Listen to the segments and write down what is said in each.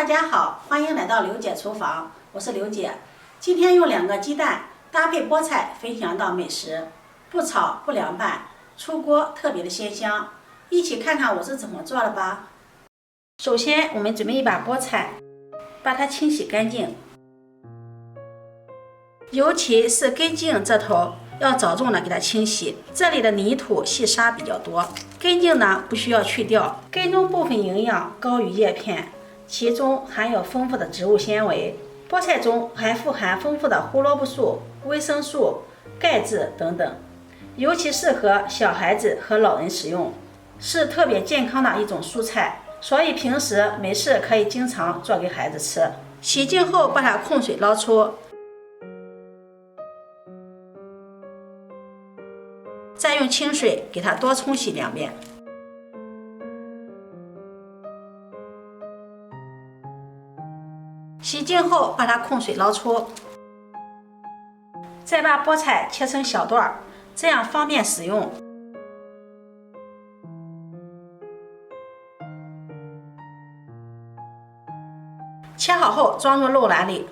大家好，欢迎来到刘姐厨房，我是刘姐。今天用2个鸡蛋搭配菠菜分享一道美食，不炒不凉拌，出锅特别的鲜香。一起看看我是怎么做的吧。首先，我们准备一把菠菜，把它清洗干净，尤其是根茎这头要着重的给它清洗，这里的泥土细沙比较多。根茎呢不需要去掉，根中部分营养高于叶片，其中含有丰富的植物纤维。菠菜中还富含丰富的胡萝卜素、维生素、钙质等等，尤其适合小孩子和老人食用，是特别健康的一种蔬菜，所以平时没事可以经常做给孩子吃。洗净后把它控水捞出，再用清水给它多冲洗2遍。洗净后把它控水捞出，再把菠菜切成小段，这样方便使用。切好后装入肉篮里。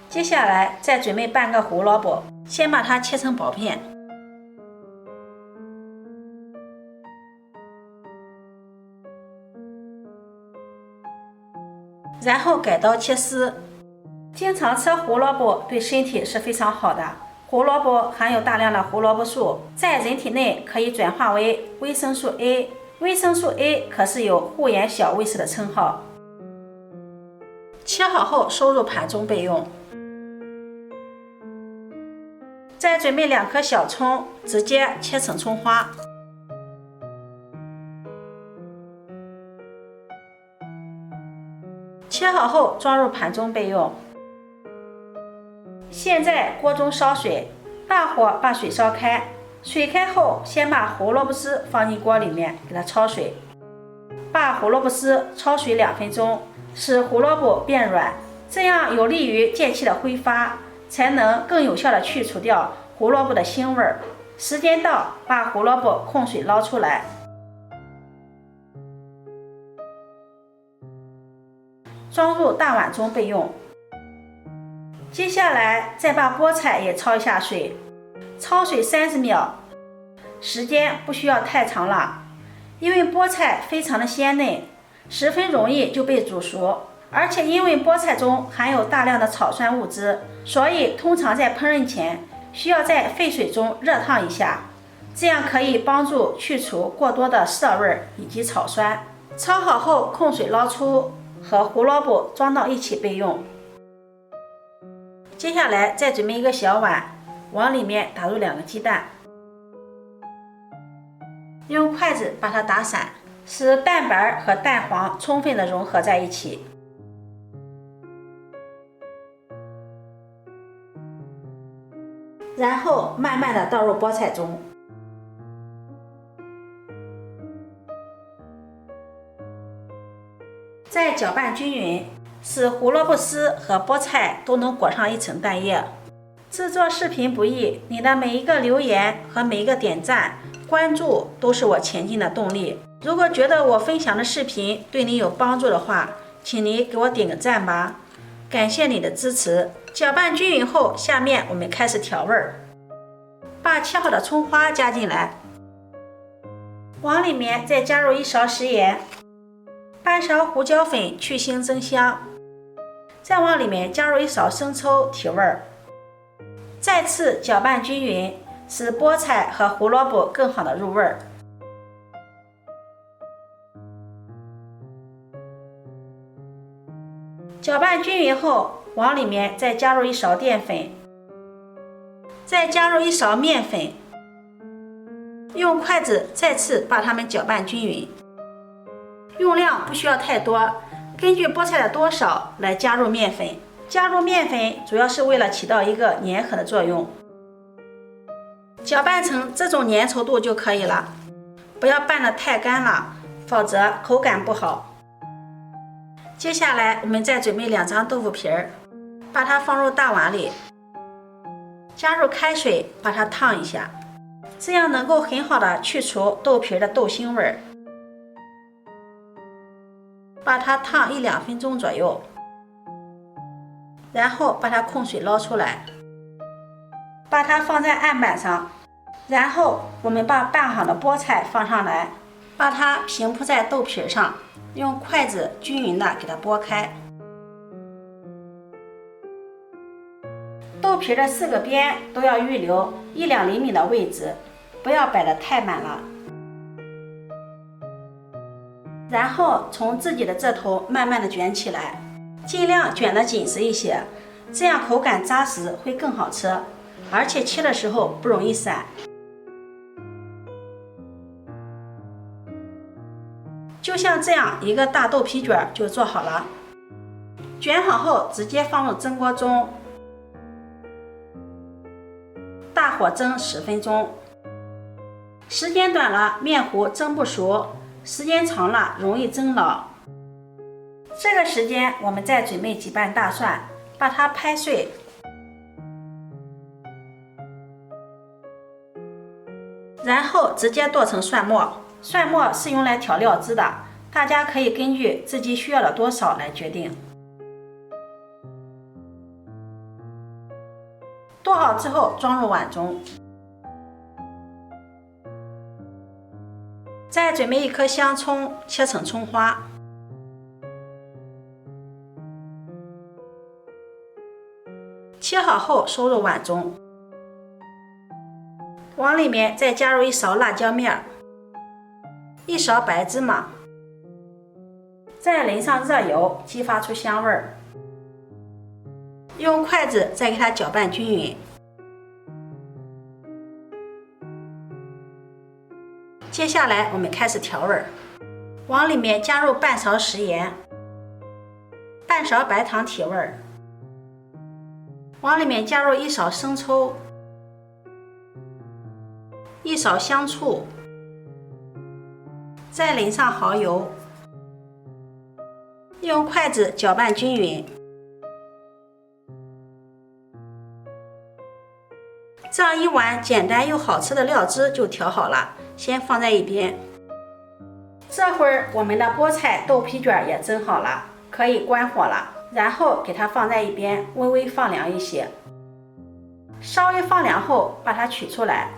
接下来再准备半个胡萝卜，先把它切成薄片，然后改刀切丝。经常吃胡萝卜对身体是非常好的，胡萝卜含有大量的胡萝卜素，在人体内可以转化为维生素 A， 维生素 A 可是有护眼小卫士的称号。切好后收入盘中备用。再准备2颗小葱，直接切成葱花。切好后装入盘中备用。现在锅中烧水，大火把水烧开，水开后先把胡萝卜丝放进锅里面给它焯水，把胡萝卜丝焯水2分钟，使胡萝卜变软，这样有利于健气的挥发，才能更有效的去除掉胡萝卜的腥味。时间到，把胡萝卜控水捞出来，装入大碗中备用。接下来再把菠菜也焯一下水，焯水30秒，时间不需要太长了，因为菠菜非常的鲜嫩，十分容易就被煮熟，而且因为菠菜中含有大量的草酸物质，所以通常在烹饪前需要在沸水中热烫一下，这样可以帮助去除过多的涩味以及草酸。焯好后控水捞出，和胡萝卜装到一起备用。接下来再准备一个小碗，往里面打入2个鸡蛋，用筷子把它打散，使蛋白和蛋黄充分的融合在一起。然后慢慢的倒入菠菜中，再搅拌均匀，使胡萝卜丝和菠菜都能裹上一层蛋液。制作视频不易，你的每一个留言和每一个点赞、关注都是我前进的动力。如果觉得我分享的视频对你有帮助的话，请你给我点个赞吧，感谢你的支持。搅拌均匀后，下面我们开始调味儿。把切好的葱花加进来，往里面再加入1勺食盐，半勺胡椒粉去腥增香，再往里面加入1勺生抽提味儿，再次搅拌均匀，使菠菜和胡萝卜更好的入味儿。搅拌均匀后，往里面再加入1勺淀粉，再加入1勺面粉，用筷子再次把它们搅拌均匀。用量不需要太多，根据菠菜的多少来加入面粉。加入面粉主要是为了起到一个粘合的作用，搅拌成这种粘稠度就可以了，不要拌得太干了，否则口感不好。接下来我们再准备2张豆腐皮儿，把它放入大碗里，加入开水把它烫一下，这样能够很好的去除豆皮的豆腥味儿。把它烫1-2分钟左右，然后把它控水捞出来，把它放在案板上，然后我们把拌好的菠菜放上来，把它平铺在豆皮上，用筷子均匀的给它拨开。豆皮的4个边都要预留1-2厘米的位置，不要摆得太满了。然后从自己的这头慢慢的卷起来，尽量卷得紧实一些，这样口感扎实，会更好吃，而且切的时候不容易散。就像这样一个大豆皮卷就做好了。卷好后直接放入蒸锅中，大火蒸10分钟。时间短了面糊蒸不熟，时间长了容易蒸老。这个时间我们再准备几瓣大蒜，把它拍碎，然后直接剁成蒜末。蒜末是用来调料汁的，大家可以根据自己需要的多少来决定。剁好之后装入碗中，再准备1颗香葱，切成葱花。切好后收入碗中，往里面再加入1勺辣椒面，1勺白芝麻，再淋上热油，激发出香味儿。用筷子再给它搅拌均匀。接下来我们开始调味儿，往里面加入半勺食盐，半勺白糖提味儿，往里面加入1勺生抽，1勺香醋，再淋上蚝油，用筷子搅拌均匀。这样一碗简单又好吃的料汁就调好了，先放在一边。这会儿我们的菠菜豆皮卷也蒸好了，可以关火了，然后给它放在一边，微微放凉一些。稍微放凉后把它取出来，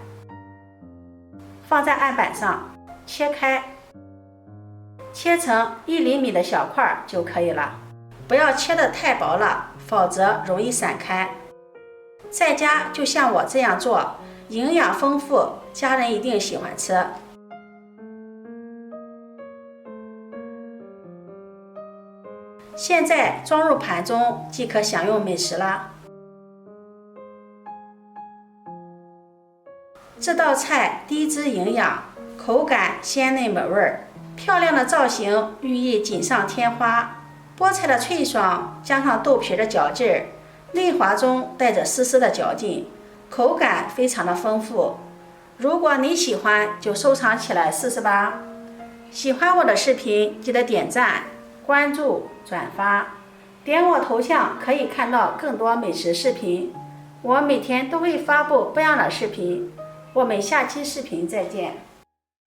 放在案板上切开，切成1厘米的小块就可以了，不要切得太薄了，否则容易散开。在家就像我这样做，营养丰富，家人一定喜欢吃。现在装入盘中即可享用美食啦。这道菜低脂营养，口感鲜嫩美味，漂亮的造型寓意锦上添花。菠菜的脆爽加上豆皮的嚼劲儿，嫩滑中带着丝丝的嚼劲，口感非常的丰富。如果你喜欢，就收藏起来试试吧。喜欢我的视频，记得点赞、关注、转发，点我头像可以看到更多美食视频。我每天都会发布不一样的视频，我们下期视频再见。